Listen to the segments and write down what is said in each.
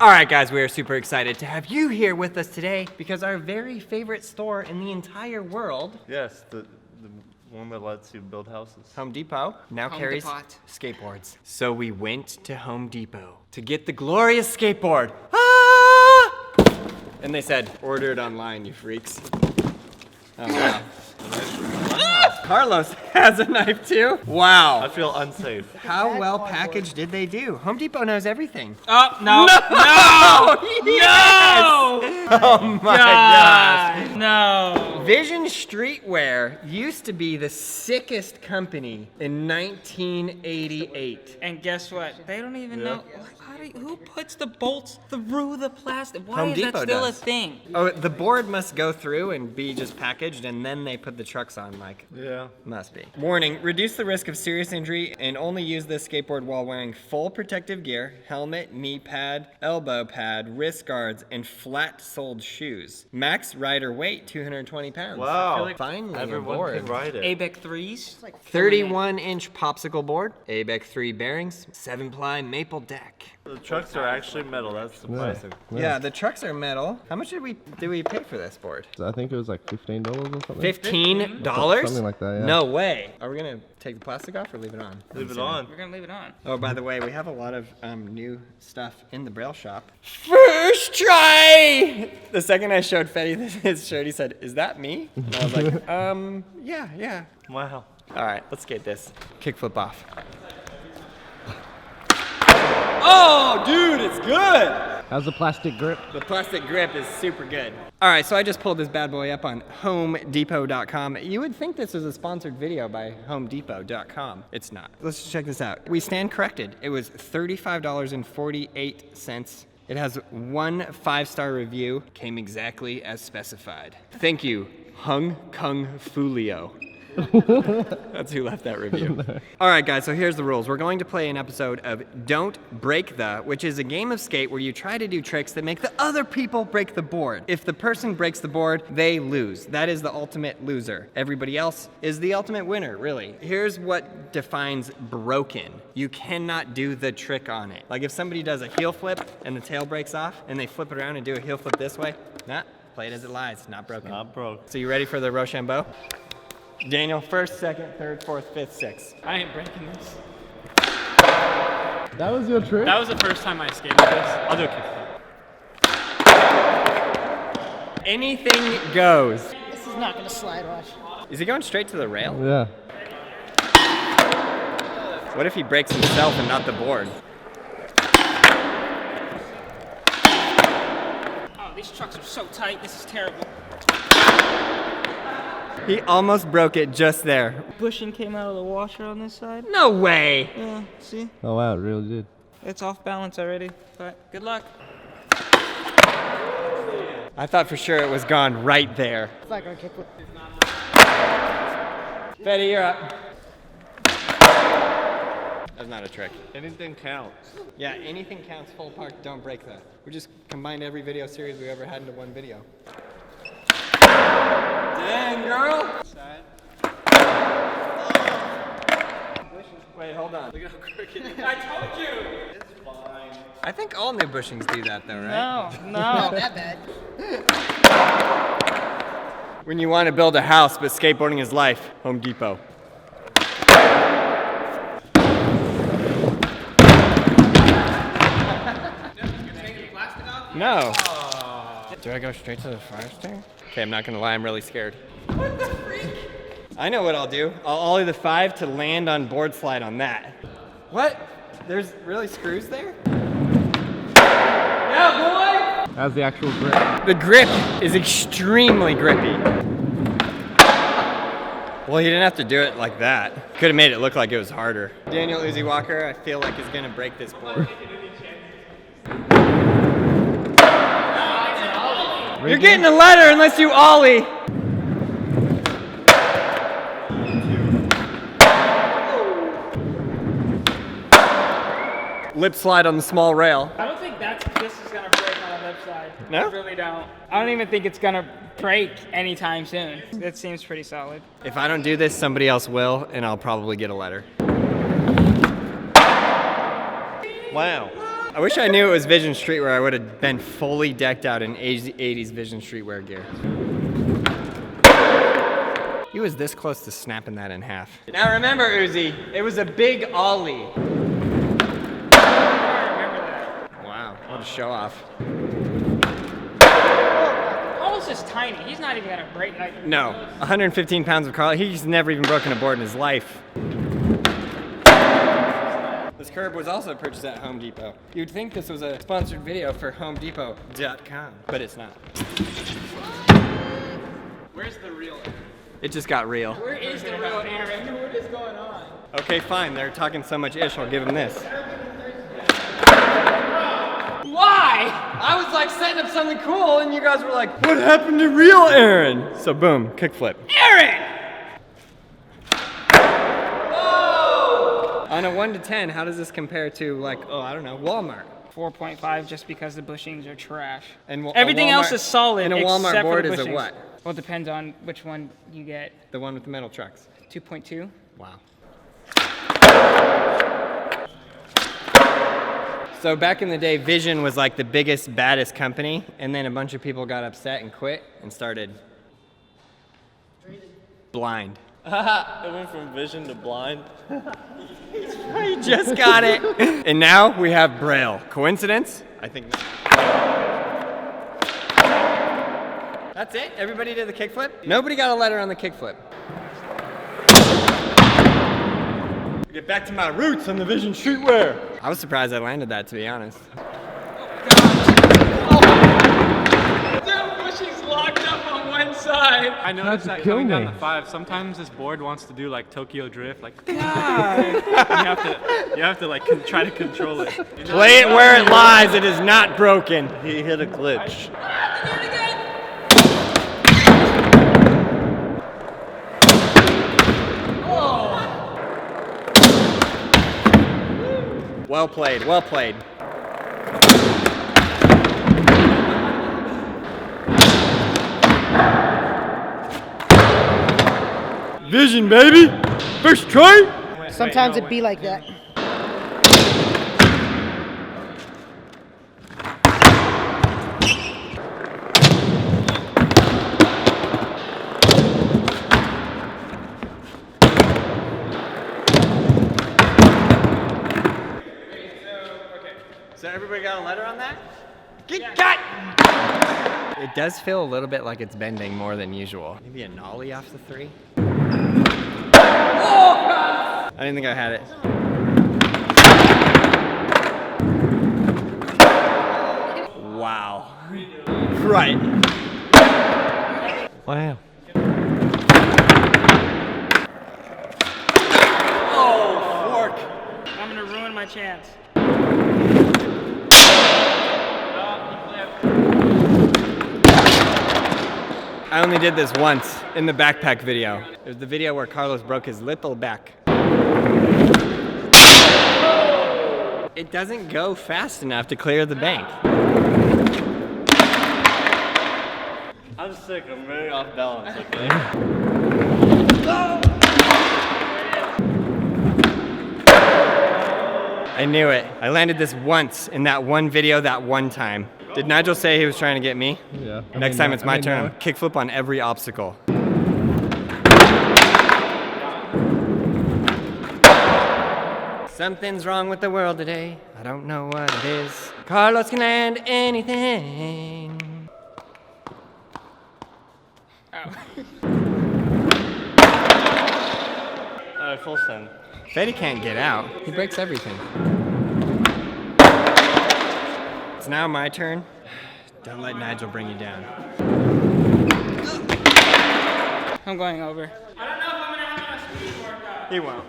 All right, guys, we are super excited to have you here with us today because our very favorite store in the entire world, yes, the one that lets you build houses, Home Depot, now carries skateboards. So we went to Home Depot to get the glorious skateboard. Ah! And they said, order it online, you freaks. Oh, wow. Carlos has a knife too. Wow. I feel unsafe. How well packaged did they do? Home Depot knows everything. Oh, no. No! Yes! No! Oh my gosh. No. Vision Streetwear used to be the sickest company in 1988. And guess what? They don't even know. Who puts the bolts through the plastic? Why Home is Depot that still does. a thing? Oh, the board must go through and be just packaged, and then they put the trucks on, like. Yeah. Must be. Warning, reduce the risk of serious injury and only use this skateboard while wearing full protective gear, helmet, knee pad, elbow pad, wrist guards, and flat-soled shoes. Max rider weight, 220 pounds. Wow. Finally, Everyone aboard. can ride it. ABEC 3s? 31-inch popsicle board, ABEC 3 bearings, 7-ply maple deck. The trucks are actually metal. That's surprising. Yeah, the trucks are metal. How much did we pay for this board? I think it was like $15 or something. $15? Something like that, yeah. No way. Are we gonna take the plastic off or leave it on? Leave it on. We're gonna leave it on. Oh, by the way, we have a lot of new stuff in the Braille shop. First try! The second I showed Fetty his shirt, he said, "Is that me?" And I was like, yeah. Wow. All right, let's get this. Kickflip off. Oh, dude, it's good! How's the plastic grip? The plastic grip is super good. All right, so I just pulled this bad boy up on HomeDepot.com. You would think this was a sponsored video by HomeDepot.com. It's not. Let's check this out. We stand corrected. It was $35.48. It has 1 5-star review. Came exactly as specified. Thank you, Hung Kung Fulio. That's who left that review. All right, guys, so here's the rules. We're going to play an episode of Don't Break The, which is a game of skate where you try to do tricks that make the other people break the board. If the person breaks the board, they lose. That is the ultimate loser. Everybody else is the ultimate winner, really. Here's what defines broken. You cannot do the trick on it. Like if somebody does a heel flip and the tail breaks off and they flip it around and do a heel flip this way, play it as it lies, not broken. Not broke. So you ready for the Rochambeau? Daniel, first, second, third, fourth, fifth, sixth. I ain't breaking this. That was your trick? That was the first time I skated this. I'll do a kickflip. Anything goes. This is not gonna slide, watch. Is he going straight to the rail? Yeah. What if he breaks himself and not the board? Oh, these trucks are so tight. This is terrible. He almost broke it just there. Bushing came out of the washer on this side. No way! Yeah, see? Oh wow, it really did. It's off balance already, but good luck. I thought for sure it was gone right there. It's not gonna kick it. Betty, you're up. That's not a trick. Anything counts. Yeah, anything counts, full park, don't break that. We just combined every video series we've ever had into one video. Dang, girl! Wait, hold on. Look how crooked it is. I told you! It's fine. I think all new bushings do that though, right? No. That bad. When you want to build a house, but skateboarding is life, Home Depot. No. Do I go straight to the fire stinger? Okay, I'm not gonna lie, I'm really scared. What the freak? I know what I'll do. I'll ollie the 5 to land on board slide on that. What? There's really screws there? Yeah, boy! How's the actual grip? The grip is extremely grippy. Well, he didn't have to do it like that. Could have made it look like it was harder. Daniel Uzi Walker, I feel like is gonna break this board. You're getting a letter unless you ollie. Lip slide on the small rail. I don't think this is gonna break on the lip side. No? I really don't. I don't even think it's gonna break anytime soon. It seems pretty solid. If I don't do this, somebody else will, and I'll probably get a letter. Wow. I wish I knew it was Vision Streetwear. I would have been fully decked out in 80s Vision Streetwear gear. He was this close to snapping that in half. Now remember, Uzi, it was a big ollie. Wow, what a show off. Carlos is tiny. He's not even gonna break. Like, No, 115 pounds of Carl. He's never even broken a board in his life. This curb was also purchased at Home Depot. You'd think this was a sponsored video for HomeDepot.com, but it's not. where's the real Aaron? It just got real. Where is the real Aaron? What is going on? Okay, fine. They're talking so much ish. I'll give them this. Why? I was like setting up something cool, and you guys were like, "What happened to real Aaron?" So boom, kickflip. Aaron! On a 1 to 10, how does this compare to like, oh, I don't know, Walmart? 4.5 just because the bushings are trash. And Everything else is solid. And a Walmart except board for the is a bushings. what? Well, it depends on which one you get. The one with the metal trucks. 2.2. Wow. So back in the day, Vision was like the biggest, baddest company, and then a bunch of people got upset and quit and started blind. It went from vision to blind. I just got it. And now we have Braille. Coincidence? I think not. That's it? Everybody did the kickflip? Nobody got a letter on the kickflip. Get back to my roots on the Vision Streetwear. I was surprised I landed that, to be honest. I noticed that kill coming down me. the 5, sometimes this board wants to do like Tokyo Drift, like God. you have to like try to control it. Play it where it lies. It is not broken. He hit a glitch. Well played, well played. Vision, baby! First try! Sometimes it be like that. So everybody got a letter on that? Got! It does feel a little bit like it's bending more than usual. Maybe a nollie off the 3? I didn't think I had it. Wow. Right. Wow. Oh, fork. I'm gonna ruin my chance. I only did this once in the backpack video. It was the video where Carlos broke his little back. It doesn't go fast enough to clear the bank. I'm sick. I'm very off balance. Okay. I knew it. I landed this once in that one video that one time. Did Nigel say he was trying to get me? Yeah. Next time it's my turn. Kickflip on every obstacle. Something's wrong with the world today. I don't know what it is. Carlos can land anything. Alright, full send. Fetty can't get out. He breaks everything. It's now my turn. Don't let Nigel bring you down. I'm going over. He won't.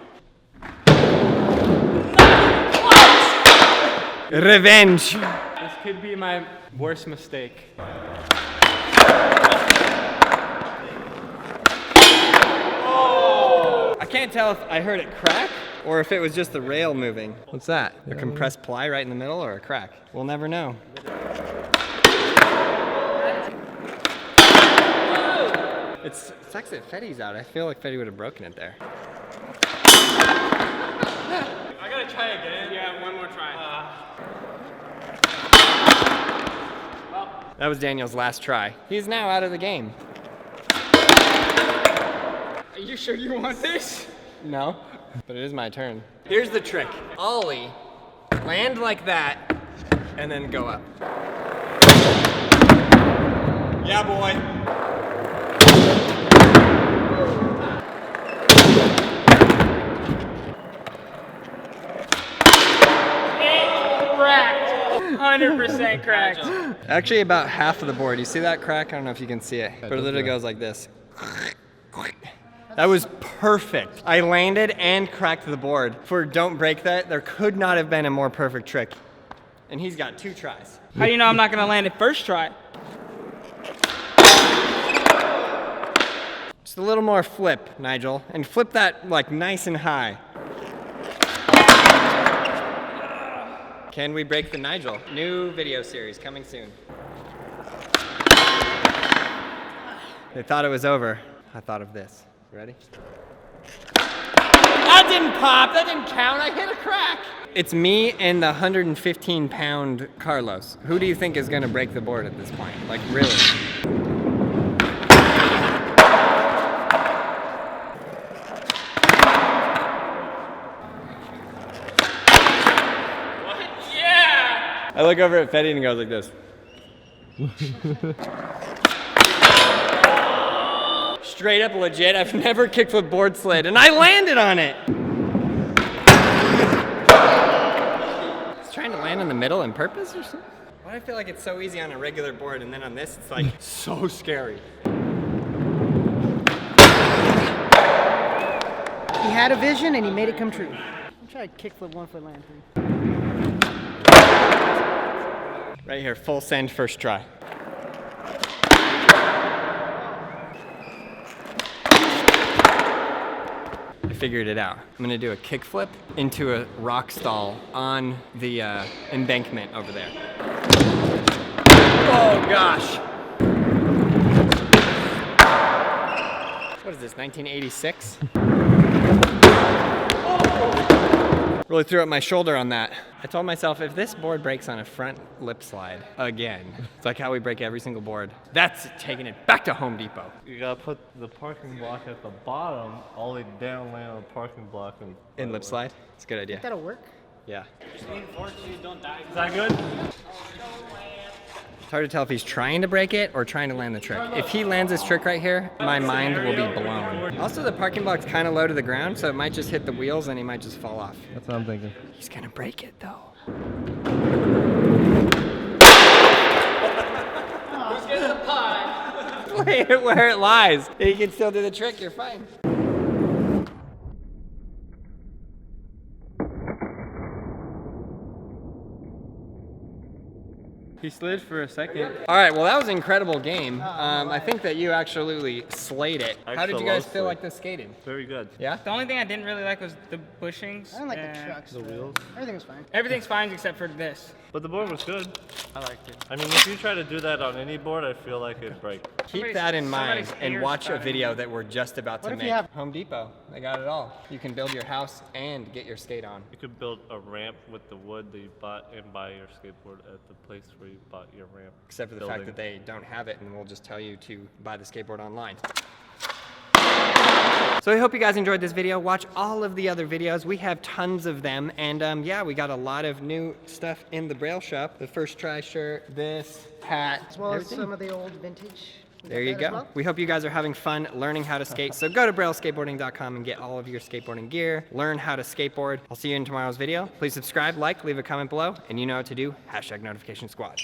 Revenge. This could be my worst mistake. I can't tell if I heard it crack or if it was just the rail moving. What's that? A compressed ply right in the middle or a crack? We'll never know. It sucks that Fetty's out. I feel like Fetty would have broken it there. I gotta try again. Yeah, one more try. That was Daniel's last try. He's now out of the game. Are you sure you want this? No, but it is my turn. Here's the trick. Ollie, land like that, and then go up. Yeah, boy. Cracked. 100% cracked. Actually, about half of the board. You see that crack? I don't know if you can see it, but it literally goes like this. That was perfect. I landed and cracked the board. For don't break that, there could not have been a more perfect trick. And he's got 2 tries. How do you know I'm not gonna land it first try? Just a little more flip, Nigel. And flip that like nice and high. Can we break the Nigel? New video series coming soon. They thought it was over. I thought of this. You ready? That didn't pop, that didn't count, I hit a crack. It's me and the 115-pound Carlos. Who do you think is gonna break the board at this point? Like, really? What? Yeah! I look over at Fetty and he goes like this. Straight up legit, I've never kickflip board slid, and I landed on it! It's trying to land in the middle on purpose or something? Why do I feel like it's so easy on a regular board, and then on this it's like so scary? He had a vision and he made it come true. I'm trying to kickflip 1 foot land through. Right here, full send first try. I figured it out. I'm gonna do a kickflip into a rock stall on the embankment over there. Oh gosh! What is this, 1986? Really threw up my shoulder on that. I told myself, if this board breaks on a front lip slide again, it's like how we break every single board. That's taking it back to Home Depot. You gotta put the parking block at the bottom, all the way down, land on the parking block, and In lip slide? It's a good idea. That'll work. Yeah. Is that good? It's hard to tell if he's trying to break it or trying to land the trick. If he lands this trick right here, my mind will be blown. Also, the parking block's kind of low to the ground, so it might just hit the wheels and he might just fall off. That's what I'm thinking. He's gonna break it though. Who's getting the pie? Lay it where it lies. You can still do the trick, you're fine. He slid for a second. All right, well that was an incredible game. I think that you absolutely slayed it. How did you guys feel like this skating? very good. Yeah? The only thing I didn't really like was the bushings. I don't like the and trucks. The wheels. Everything was fine. Everything's fine except for this. But the board was good. I liked it. I mean, if you try to do that on any board, I feel like it'd break. Keep that in mind somebody's and ears watch a starting. video that we're just about What to if you make. have- Home Depot, they got it all. You can build your house and get your skate on. You could build a ramp with the wood that you bought and buy your skateboard at the place where you bought your ramp. Except for the fact building. that they don't have it, and we'll just tell you to buy the skateboard online. So I hope you guys enjoyed this video. Watch all of the other videos. We have tons of them. And yeah, we got a lot of new stuff in the Braille shop. The first try shirt, this, hat, As well as everything. some of the old vintage. We There got you that as go. well. We hope you guys are having fun learning how to skate. So go to brailleskateboarding.com and get all of your skateboarding gear. Learn how to skateboard. I'll see you in tomorrow's video. Please subscribe, like, leave a comment below, and you know what to do. #NotificationSquad.